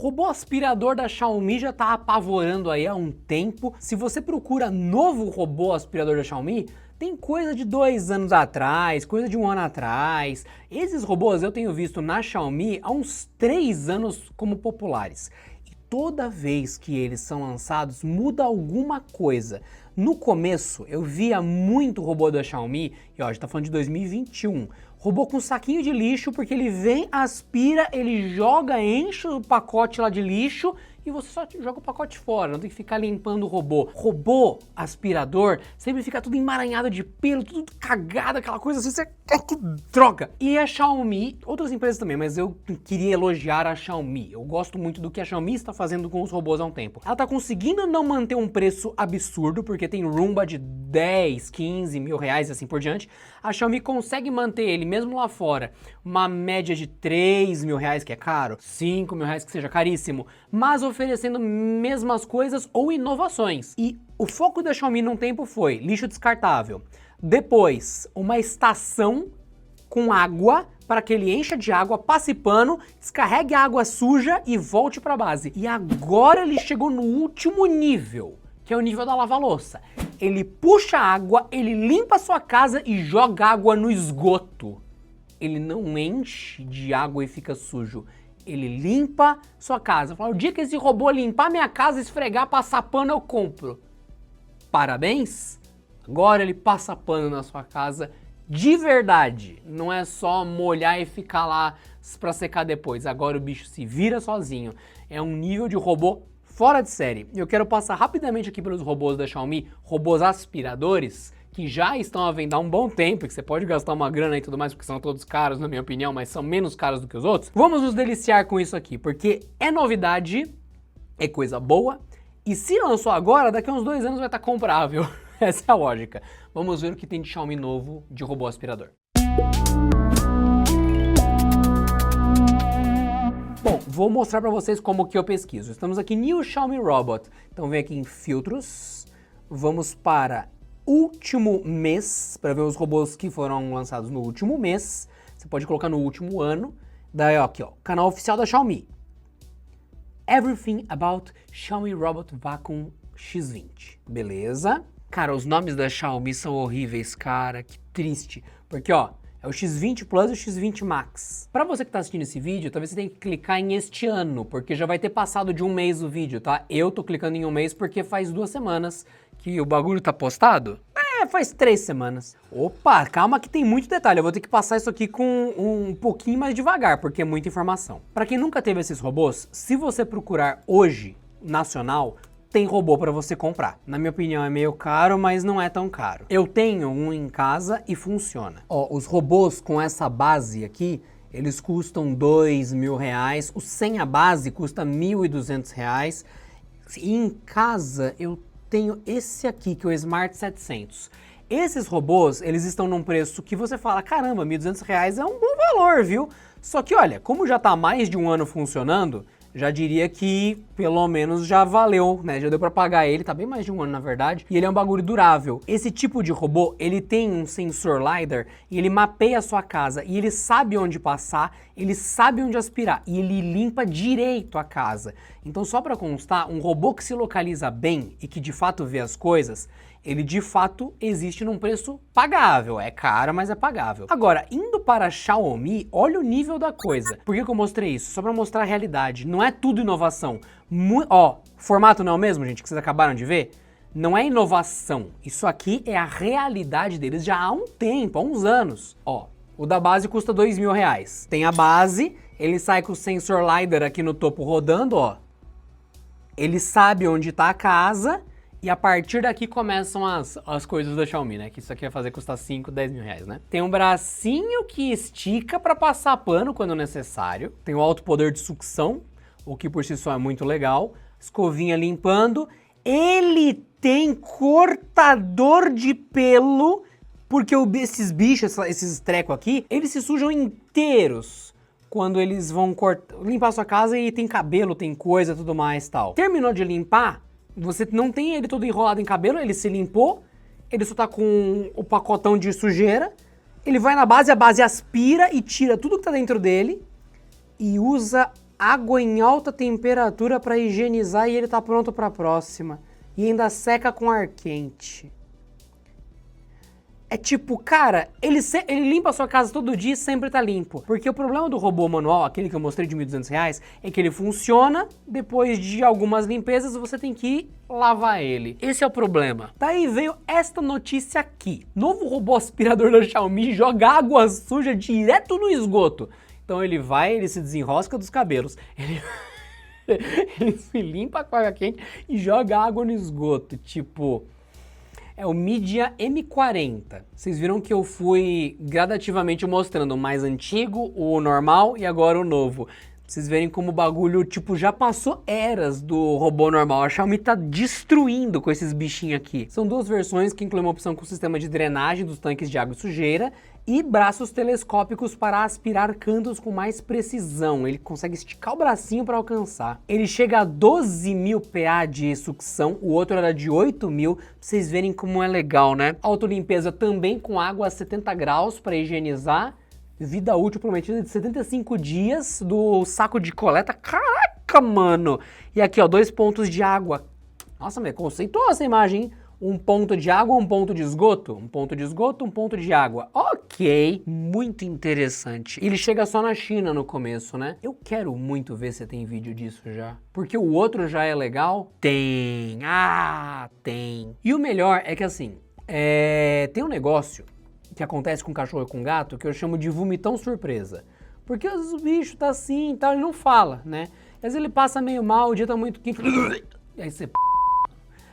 robô aspirador da Xiaomi já tá apavorando aí há um tempo. Se você procura novo robô aspirador da Xiaomi, tem coisa de 2 anos atrás, coisa de 1 ano atrás. Esses robôs eu tenho visto na Xiaomi há uns 3 anos como populares. E toda vez que eles são lançados, muda alguma coisa. No começo, eu via muito robô da Xiaomi, e ó, a gente tá falando de 2021, robô com saquinho de lixo, porque ele vem, aspira, ele joga, enche o pacote lá de lixo, e você só joga o pacote fora, não tem que ficar limpando o robô. Robô aspirador sempre fica tudo emaranhado de pelo, tudo cagado, aquela coisa assim, você... que droga! E a Xiaomi, outras empresas também, mas eu queria elogiar a Xiaomi. Eu gosto muito do que a Xiaomi está fazendo com os robôs há um tempo. Ela tá conseguindo não manter um preço absurdo, porque tem Roomba de 10, 15 mil reais e assim por diante. A Xiaomi consegue manter ele, mesmo lá fora, uma média de 3 mil reais, que é caro, 5 mil reais, que seja caríssimo, mas oferecendo mesmas coisas ou inovações. E o foco da Xiaomi num tempo foi lixo descartável. Depois, uma estação com água para que ele encha de água, passe pano, descarregue a água suja e volte para a base. E agora ele chegou no último nível, que é o nível da lava-louça. Ele puxa água, ele limpa a sua casa e joga água no esgoto. Ele não enche de água e fica sujo. Ele limpa sua casa. Fala, o dia que esse robô limpar minha casa, esfregar, passar pano, eu compro. Parabéns! Agora ele passa pano na sua casa de verdade. Não é só molhar e ficar lá pra secar depois. Agora o bicho se vira sozinho. É um nível de robô fora de série. Eu quero passar rapidamente aqui pelos robôs da Xiaomi, robôs aspiradores, que já estão à venda há um bom tempo, que você pode gastar uma grana e tudo mais, porque são todos caros, na minha opinião, mas são menos caros do que os outros. Vamos nos deliciar com isso aqui, porque é novidade, é coisa boa, e se lançou agora, daqui a uns 2 anos vai estar comprável. Essa é a lógica. Vamos ver o que tem de Xiaomi novo de robô aspirador. Bom, vou mostrar para vocês como que eu pesquiso. Estamos aqui New Xiaomi Robot. Então vem aqui em filtros, vamos para último mês, para ver os robôs que foram lançados no último mês. Você pode colocar no último ano. Daí ó, aqui ó, canal oficial da Xiaomi. Everything about Xiaomi Robot Vacuum X20. Beleza? Cara, os nomes da Xiaomi são horríveis, cara, que triste. Porque ó, é o X20 Plus e o X20 Max. Pra você que tá assistindo esse vídeo, talvez você tenha que clicar em este ano, porque já vai ter passado de 1 mês o vídeo, tá? Eu tô clicando em 1 mês porque faz 2 semanas que o bagulho tá postado. Faz 3 semanas. Opa, calma que tem muito detalhe. Eu vou ter que passar isso aqui com um pouquinho mais devagar, porque é muita informação. Pra quem nunca teve esses robôs, se você procurar hoje, nacional, tem robô para você comprar. Na minha opinião é meio caro, mas não é tão caro. Eu tenho um em casa e funciona. Ó, os robôs com essa base aqui, eles custam 2 mil reais. O sem a base custa 1.200 reais. E em casa eu tenho esse aqui, que é o Smart 700. Esses robôs, eles estão num preço que você fala, caramba, 1.200 reais é um bom valor, viu? Só que olha, como já tá há mais de 1 ano funcionando, já diria que pelo menos já valeu, né? Já deu pra pagar ele, tá bem mais de 1 ano na verdade, e ele é um bagulho durável. Esse tipo de robô, ele tem um sensor LiDAR e ele mapeia a sua casa e ele sabe onde passar, ele sabe onde aspirar e ele limpa direito a casa. Então só pra constar, um robô que se localiza bem e que de fato vê as coisas, ele de fato existe num preço pagável. É caro, mas é pagável. Agora, indo para a Xiaomi, olha o nível da coisa. Por que que eu mostrei isso? Só para mostrar a realidade. Não é tudo inovação. Ó, formato não é o mesmo, gente, que vocês acabaram de ver? Não é inovação. Isso aqui é a realidade deles já há um tempo, há uns anos. Ó, o da base custa 2 mil reais. Tem a base, ele sai com o sensor LiDAR aqui no topo rodando, ó. Ele sabe onde está a casa. E a partir daqui começam as coisas da Xiaomi, né? Que isso aqui vai fazer custar 5, 10 mil reais, né? Tem um bracinho que estica para passar pano quando necessário. Tem o alto poder de sucção, o que por si só é muito legal. Escovinha limpando. Ele tem cortador de pelo, porque esses bichos, esses trecos aqui, eles se sujam inteiros quando eles vão limpar a sua casa e tem cabelo, tem coisa, tudo mais e tal. Terminou de limpar, você não tem ele todo enrolado em cabelo, ele se limpou, ele só tá com o pacotão de sujeira, ele vai na base, a base aspira e tira tudo que tá dentro dele e usa água em alta temperatura para higienizar e ele tá pronto para a próxima. E ainda seca com ar quente. É tipo, cara, ele limpa a sua casa todo dia e sempre tá limpo. Porque o problema do robô manual, aquele que eu mostrei de R$1.200, é que ele funciona, depois de algumas limpezas você tem que lavar ele. Esse é o problema. Daí veio esta notícia aqui. Novo robô aspirador da Xiaomi joga água suja direto no esgoto. Então ele se desenrosca dos cabelos. Ele se limpa com água quente e joga água no esgoto. Tipo... é o Midea M40. Vocês viram que eu fui gradativamente mostrando o mais antigo, o normal e agora o novo. Vocês verem como o bagulho, tipo, já passou eras do robô normal. A Xiaomi tá destruindo com esses bichinhos aqui. São duas versões que incluem uma opção com sistema de drenagem dos tanques de água e sujeira e braços telescópicos para aspirar cantos com mais precisão. Ele consegue esticar o bracinho para alcançar. Ele chega a 12.000 PA de sucção, o outro era de 8.000, pra vocês verem como é legal, né? Autolimpeza também com água a 70 graus para higienizar. Vida útil prometida de 75 dias do saco de coleta. Caraca, mano! E aqui, ó, 2 pontos de água. Nossa, mas conceituosa essa imagem, hein? Um ponto de água, um ponto de esgoto. Um ponto de esgoto, um ponto de água. Ok, muito interessante. Ele chega só na China no começo, né? Eu quero muito ver se tem vídeo disso já. Porque o outro já é legal? Tem! Ah, tem! E o melhor é que assim, tem um negócio que acontece com cachorro e com gato que eu chamo de vomitão surpresa. Porque os bichos tá assim e tal, ele não fala, né? Às vezes ele passa meio mal, o dia tá muito quente, e aí você...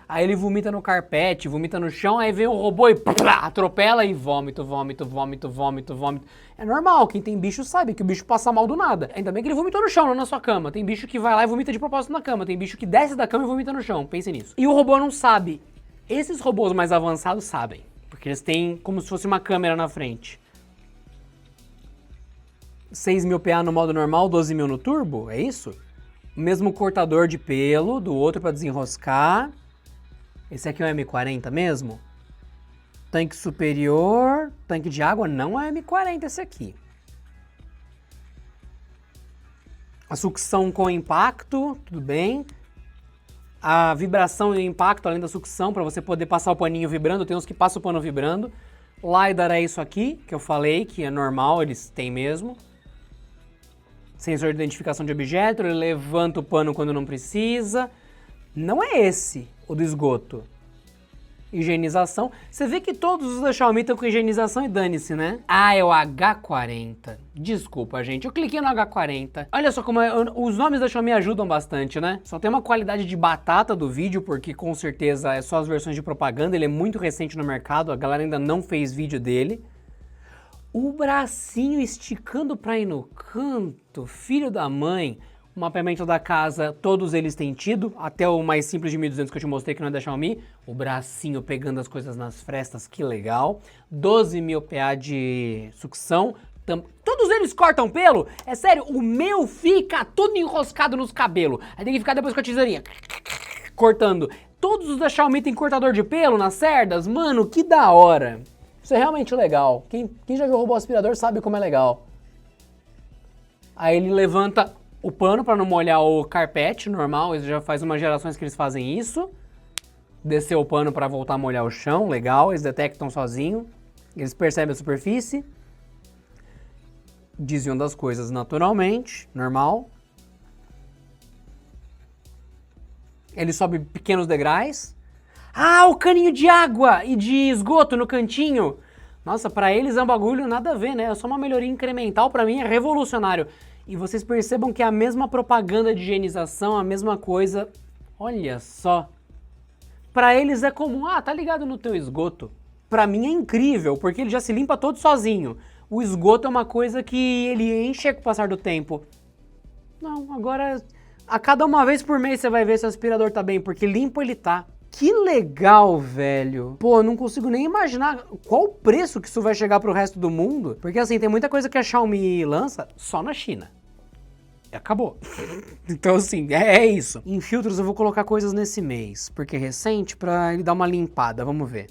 aí ele vomita no carpete, vomita no chão, aí vem o robô e atropela e vômito, vômito, vômito, vômito, vômito. É normal, quem tem bicho sabe que o bicho passa mal do nada. Ainda bem que ele vomitou no chão, não na sua cama. Tem bicho que vai lá e vomita de propósito na cama, tem bicho que desce da cama e vomita no chão, pense nisso. E o robô não sabe. Esses robôs mais avançados sabem, porque eles têm como se fosse uma câmera na frente. 6.000 PA no modo normal, 12.000 no turbo, é isso? O mesmo cortador de pelo do outro para desenroscar. Esse aqui é o M40 mesmo? Tanque superior, tanque de água, não é M40 esse aqui. A sucção com impacto, tudo bem. A vibração e o impacto, além da sucção, para você poder passar o paninho vibrando, tem uns que passam o pano vibrando. LiDAR é isso aqui, que eu falei, que é normal, eles têm mesmo. Sensor de identificação de objeto, ele levanta o pano quando não precisa. Não é esse, o do esgoto. Higienização. Você vê que todos os da Xiaomi estão com higienização e dane-se, né? Ah, é o H40. Desculpa, gente. Eu cliquei no H40. Olha só como os nomes da Xiaomi ajudam bastante, né? Só tem uma qualidade de batata do vídeo, porque com certeza é só as versões de propaganda. Ele é muito recente no mercado, a galera ainda não fez vídeo dele. O bracinho esticando pra ir no canto, filho da mãe. O mapeamento da casa, todos eles têm tido, até o mais simples de 1.200 que eu te mostrei que não é da Xiaomi. O bracinho pegando as coisas nas frestas, que legal. 12.000 PA de sucção. Todos eles cortam pelo? É sério, o meu fica todo enroscado nos cabelos. Aí tem que ficar depois com a tesourinha cortando. Todos os da Xiaomi tem cortador de pelo nas cerdas? Mano, que da hora. Isso é realmente legal. Quem já viu o robô aspirador sabe como é legal. Aí ele levanta o pano para não molhar o carpete normal, isso já faz umas gerações que eles fazem isso. Descer o pano para voltar a molhar o chão, legal, eles detectam sozinho. Eles percebem a superfície. Desviam das coisas naturalmente, normal. Ele sobe pequenos degraus. Ah, o caninho de água e de esgoto no cantinho. Nossa, para eles é um bagulho nada a ver, né? É só uma melhoria incremental, para mim é revolucionário. E vocês percebam que é a mesma propaganda de higienização, a mesma coisa. Olha só. Pra eles é comum, tá ligado no teu esgoto. Pra mim é incrível, porque ele já se limpa todo sozinho. O esgoto é uma coisa que ele enche com o passar do tempo. Não, agora a cada uma vez por mês você vai ver se o aspirador tá bem, porque limpo ele tá. Que legal, velho. Pô, eu não consigo nem imaginar qual o preço que isso vai chegar pro resto do mundo. Porque assim, tem muita coisa que a Xiaomi lança só na China. E acabou. Então assim, é isso. Em filtros eu vou colocar coisas nesse mês, porque é recente, pra ele dar uma limpada. Vamos ver.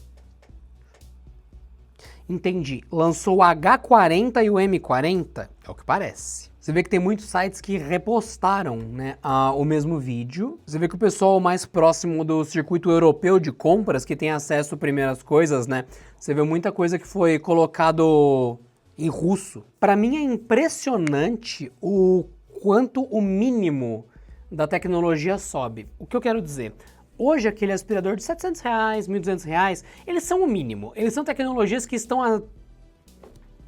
Entendi. Lançou o H40 e o M40? É o que parece. Você vê que tem muitos sites que repostaram, né, o mesmo vídeo. Você vê que o pessoal mais próximo do circuito europeu de compras, que tem acesso primeiro às coisas, né, você vê muita coisa que foi colocado em russo. Pra mim é impressionante o quanto o mínimo da tecnologia sobe. O que eu quero dizer? Hoje aquele aspirador de R$700, R$1.200, eles são o mínimo. Eles são tecnologias que estão há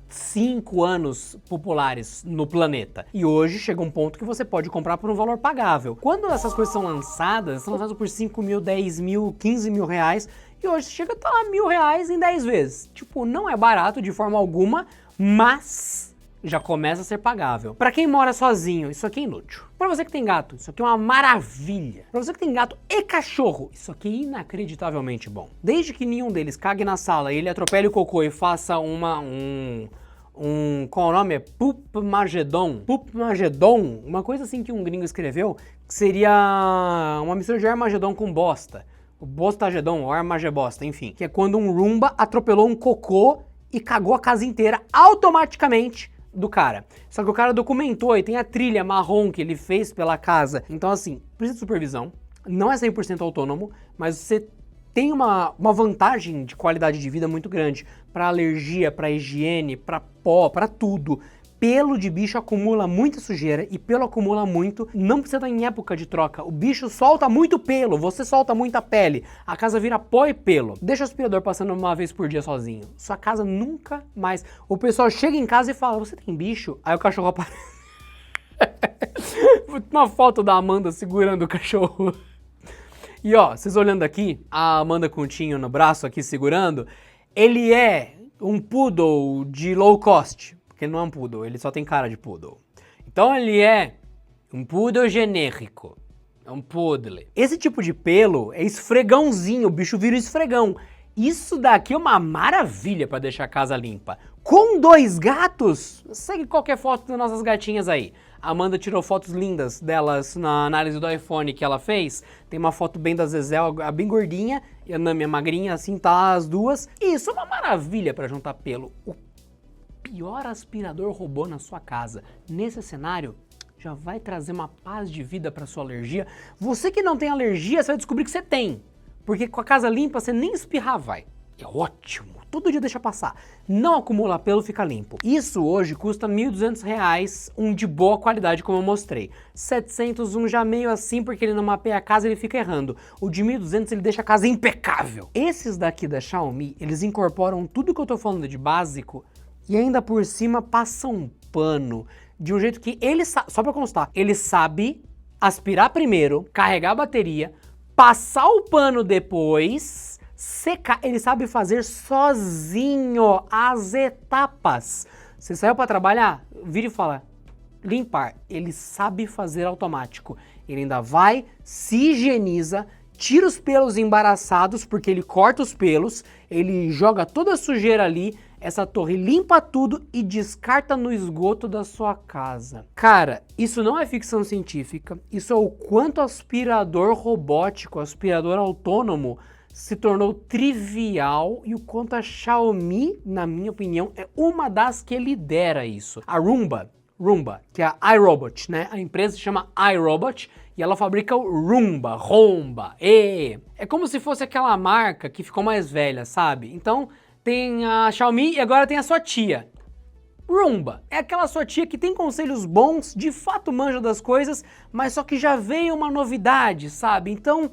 5 anos populares no planeta. E hoje chega um ponto que você pode comprar por um valor pagável. Quando essas coisas são lançadas por 5 mil, 10 mil, 15 mil reais, e hoje chega a estar R$1.000 em 10 vezes. Tipo, não é barato de forma alguma, mas já começa a ser pagável. Pra quem mora sozinho, isso aqui é inútil. Pra você que tem gato, isso aqui é uma maravilha. Pra você que tem gato e cachorro, isso aqui é inacreditavelmente bom. Desde que nenhum deles cague na sala e ele atropele o cocô e faça qual o nome? É Poopmagedon. Poopmagedon, uma coisa assim que um gringo escreveu, que seria uma mistura de Armagedon com bosta. O Bostagedon, ou Armagebosta, enfim. Que é quando um Roomba atropelou um cocô e cagou a casa inteira automaticamente do cara. Só que o cara documentou e tem a trilha marrom que ele fez pela casa. Então assim, precisa de supervisão. Não é 100% autônomo, mas você tem uma vantagem de qualidade de vida muito grande para alergia, para higiene, para pó, para tudo. Pelo de bicho acumula muita sujeira e pelo acumula muito, não precisa estar em época de troca. O bicho solta muito pelo, você solta muita pele, a casa vira pó e pelo. Deixa o aspirador passando uma vez por dia sozinho. Sua casa nunca mais... O pessoal chega em casa e fala, você tem bicho? Aí o cachorro aparece. Uma foto da Amanda segurando o cachorro. E ó, vocês olhando aqui, a Amanda com o Tinho no braço aqui segurando, ele é um poodle de low cost, porque ele não é um poodle, ele só tem cara de poodle. Então ele é um poodle genérico, é um poodle. Esse tipo de pelo é esfregãozinho, o bicho vira esfregão. Isso daqui é uma maravilha para deixar a casa limpa. Com 2 gatos, segue qualquer foto das nossas gatinhas aí. A Amanda tirou fotos lindas delas na análise do iPhone que ela fez. Tem uma foto bem da Zezé, bem gordinha, e a Nami é magrinha, assim, tá as duas. E isso é uma maravilha para juntar pelo. O pior aspirador robô na sua casa, nesse cenário, já vai trazer uma paz de vida para sua alergia. Você que não tem alergia, você vai descobrir que você tem. Porque com a casa limpa, você nem espirrar vai. É ótimo. Todo dia deixa passar. Não acumula pelo, fica limpo. Isso hoje custa R$1.200, um de boa qualidade, como eu mostrei. 700, um já meio assim, porque ele não mapeia a casa e ele fica errando. O de 1.200 ele deixa a casa impecável. Esses daqui da Xiaomi, eles incorporam tudo que eu tô falando de básico e ainda por cima passam um pano de um jeito que ele sabe, só pra constar, ele sabe aspirar primeiro, carregar a bateria, passar o pano depois, secar, ele sabe fazer sozinho as etapas. Você saiu para trabalhar, vira e fala, limpar. Ele sabe fazer automático. Ele ainda vai, se higieniza, tira os pelos embaraçados, porque ele corta os pelos, ele joga toda a sujeira ali, essa torre limpa tudo e descarta no esgoto da sua casa. Cara, isso não é ficção científica, isso é o quanto aspirador robótico, aspirador autônomo se tornou trivial e o quanto a Xiaomi, na minha opinião, é uma das que lidera isso. A Roomba, que é a iRobot, né? A empresa se chama iRobot e ela fabrica o Roomba, É como se fosse aquela marca que ficou mais velha, sabe? Então tem a Xiaomi e agora tem a sua tia. Roomba é aquela sua tia que tem conselhos bons, de fato manja das coisas, mas só que já veio uma novidade, sabe? Então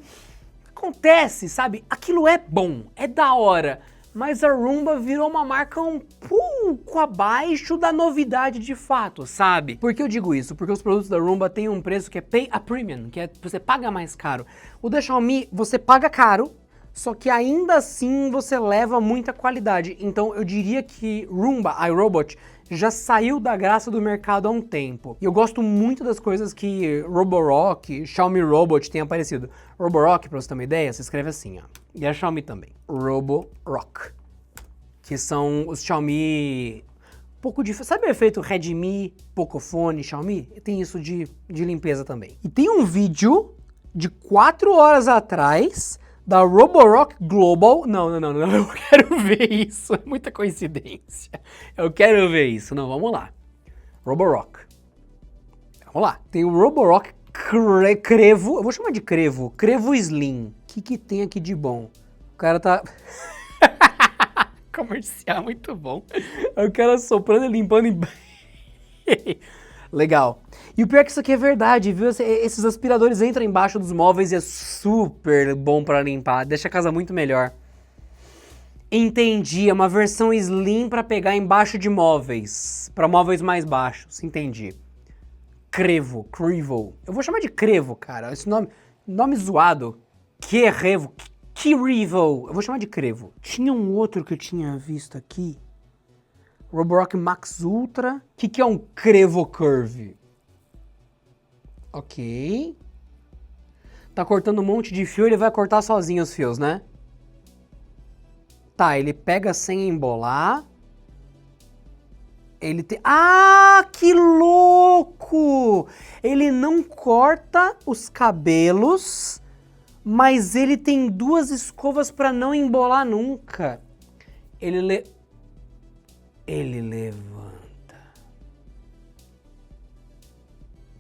acontece, sabe? Aquilo é bom, é da hora, mas a Roomba virou uma marca um pouco abaixo da novidade de fato, sabe? Por que eu digo isso? Porque os produtos da Roomba têm um preço que é Pay a Premium, que é você paga mais caro. O da Xiaomi você paga caro, só que ainda assim você leva muita qualidade. Então eu diria que Roomba, iRobot, já saiu da graça do mercado há um tempo. E eu gosto muito das coisas que Roborock, Xiaomi Robot tem aparecido. Roborock, pra você ter uma ideia, se escreve assim, ó. E a Xiaomi também. Roborock. Que são os Xiaomi... pouco de... Sabe o efeito Redmi, Pocophone, Xiaomi? Tem isso de limpeza também. E tem um vídeo de 4 horas atrás da Roborock Global. Não, eu quero ver isso. É muita coincidência. Eu quero ver isso. Não, vamos lá. Roborock. Vamos lá. Tem o Roborock Crevo. Eu vou chamar de Crevo. Crevo Slim. O que tem aqui de bom? O cara tá... Comercial, muito bom. O cara soprando e limpando... Legal. E o pior é que isso aqui é verdade, viu? Esses aspiradores entram embaixo dos móveis e é super bom pra limpar. Deixa a casa muito melhor. Entendi, é uma versão slim pra pegar embaixo de móveis. Pra móveis mais baixos, entendi. Crevo. Eu vou chamar de Crevo, cara. Esse nome zoado. Crevo. Eu vou chamar de Crevo. Tinha um outro que eu tinha visto aqui. Roborock Max Ultra. O que é um Crevo Curve? Ok. Tá cortando um monte de fio, ele vai cortar sozinho os fios, né? Tá, ele pega sem embolar. Ele tem... Ah, que louco! Ele não corta os cabelos, mas ele tem duas escovas pra não embolar nunca. Ele levanta.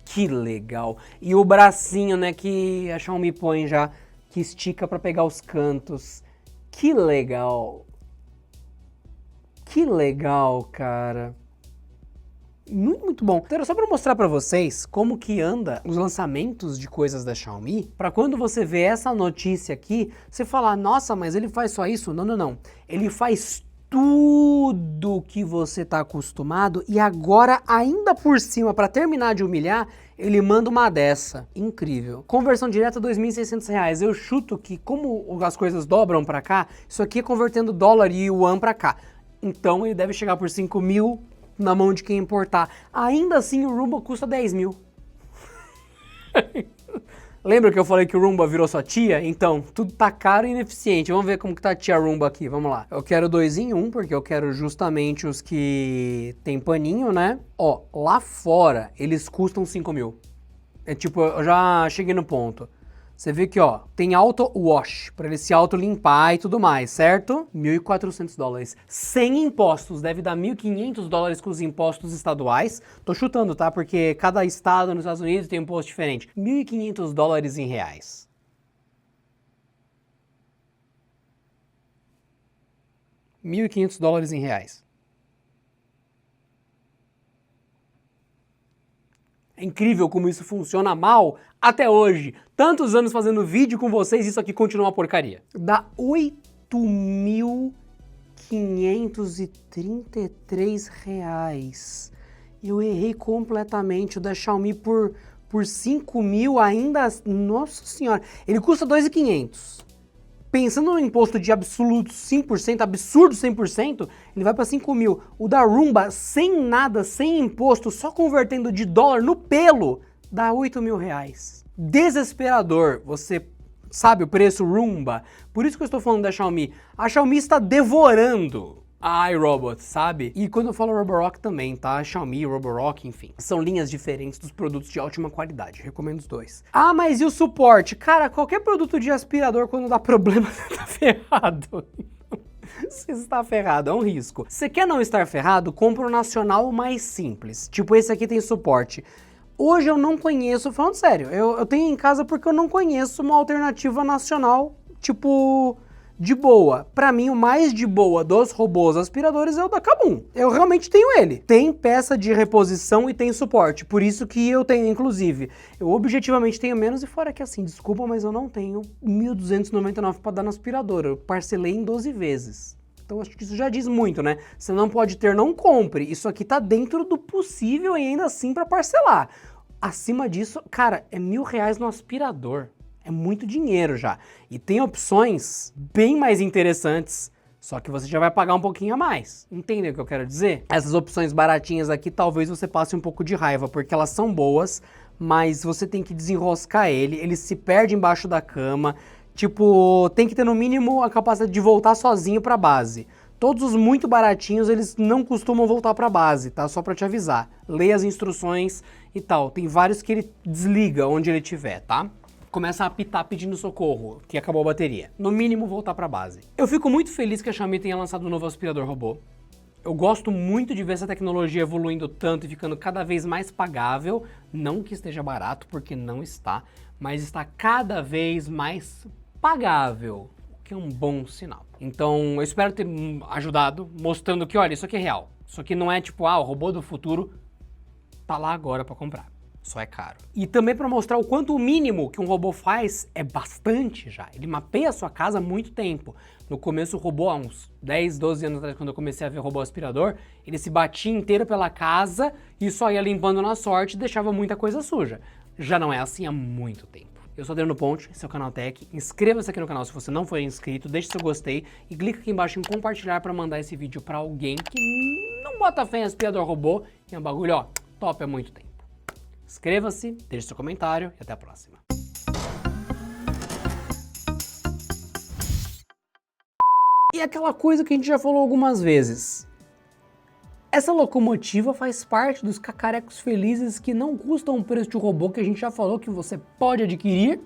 Que legal. E o bracinho, né, que a Xiaomi põe já, que estica pra pegar os cantos. Que legal. Que legal, cara. Muito, muito bom. Então era só pra mostrar pra vocês como que anda os lançamentos de coisas da Xiaomi, pra quando você vê essa notícia aqui, você falar, nossa, mas ele faz só isso? Não, não, não. Ele faz tudo que você tá acostumado e agora, ainda por cima, pra terminar de humilhar, ele manda uma dessa. Incrível. Conversão direta, R$2.600. Eu chuto que, como as coisas dobram pra cá, isso aqui é convertendo dólar e yuan pra cá. Então ele deve chegar por 5 mil na mão de quem importar. Ainda assim o Roomba custa 10 mil. Lembra que eu falei que o Roomba virou sua tia? Então, tudo tá caro e ineficiente. Vamos ver como que tá a tia Roomba aqui, vamos lá. Eu quero 2 em 1, porque eu quero justamente os que tem paninho, né? Ó, lá fora eles custam 5 mil. É tipo, eu já cheguei no ponto. Você vê que, ó, tem auto wash, pra ele se auto limpar e tudo mais, certo? $1.400. Sem impostos, deve dar $1.500 com os impostos estaduais. Tô chutando, tá? Porque cada estado nos Estados Unidos tem um imposto diferente. $1.500 em reais. $1.500 em reais. É incrível como isso funciona mal até hoje. Tantos anos fazendo vídeo com vocês, isso aqui continua uma porcaria. Dá R$8.533. Eu errei completamente. O da Xiaomi por 5 mil ainda... Nossa senhora. Ele custa 2.500. Pensando no imposto de absoluto 100%, absurdo 100%, ele vai para 5 mil. O da Roomba, sem nada, sem imposto, só convertendo de dólar no pelo, dá 8 mil reais. Desesperador, você sabe o preço Roomba? Por isso que eu estou falando da Xiaomi. A Xiaomi está devorando a iRobot, sabe? E quando eu falo Roborock também, tá? Xiaomi, Roborock, enfim. São linhas diferentes dos produtos de ótima qualidade. Recomendo os dois. Ah, mas e o suporte? Cara, qualquer produto de aspirador, quando dá problema, você tá ferrado. Você está ferrado, é um risco. Você quer não estar ferrado? Compra um nacional mais simples. Tipo, esse aqui tem suporte. Hoje eu não conheço, falando sério, eu tenho em casa porque eu não conheço uma alternativa nacional, tipo... de boa. Pra mim, o mais de boa dos robôs aspiradores é o da Kabum. Eu realmente tenho ele. Tem peça de reposição e tem suporte. Por isso que eu tenho, inclusive. Eu objetivamente tenho menos e fora que assim, desculpa, mas eu não tenho 1.299 pra dar no aspirador. Eu parcelei em 12 vezes. Então acho que isso já diz muito, né? Você não pode ter, não compre. Isso aqui tá dentro do possível e ainda assim pra parcelar. Acima disso, cara, é R$1.000 no aspirador. É muito dinheiro já. E tem opções bem mais interessantes, só que você já vai pagar um pouquinho a mais. Entendeu o que eu quero dizer? Essas opções baratinhas aqui, talvez você passe um pouco de raiva, porque elas são boas, mas você tem que desenroscar ele se perde embaixo da cama. Tipo, tem que ter no mínimo a capacidade de voltar sozinho pra base. Todos os muito baratinhos, eles não costumam voltar pra base, tá? Só pra te avisar. Leia as instruções e tal. Tem vários que ele desliga onde ele estiver, tá? Começa a apitar pedindo socorro, que acabou a bateria. No mínimo, voltar pra base. Eu fico muito feliz que a Xiaomi tenha lançado um novo aspirador robô. Eu gosto muito de ver essa tecnologia evoluindo tanto e ficando cada vez mais pagável. Não que esteja barato, porque não está, mas está cada vez mais pagável, o que é um bom sinal. Então, eu espero ter ajudado, mostrando que, olha, isso aqui é real. Isso aqui não é tipo, o robô do futuro tá lá agora para comprar. Só é caro. E também para mostrar o quanto o mínimo que um robô faz é bastante já. Ele mapeia a sua casa há muito tempo. No começo o robô, há uns 10, 12 anos atrás, quando eu comecei a ver robô aspirador, ele se batia inteiro pela casa e só ia limpando na sorte e deixava muita coisa suja. Já não é assim há muito tempo. Eu sou Adriano Ponte, esse é o Canal Tech. Inscreva-se aqui no canal se você não for inscrito, deixe seu gostei e clica aqui embaixo em compartilhar para mandar esse vídeo para alguém que não bota fé em aspirador robô e é um bagulho, ó, top há muito tempo. Inscreva-se, deixe seu comentário e até a próxima. E aquela coisa que a gente já falou algumas vezes. Essa locomotiva faz parte dos cacarecos felizes que não custam o preço de um robô que a gente já falou que você pode adquirir.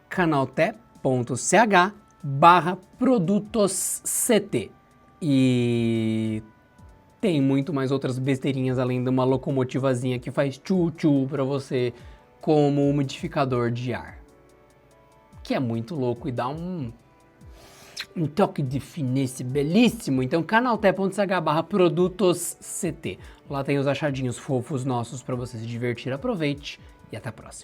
canaltech.ch/produtosct. E tem muito mais outras besteirinhas além de uma locomotivazinha que faz tchu-tchu pra você como umidificador de ar. Que é muito louco e dá um toque de finesse belíssimo. Então canaltech.ch/produtosct. Lá tem os achadinhos fofos nossos pra você se divertir. Aproveite e até a próxima.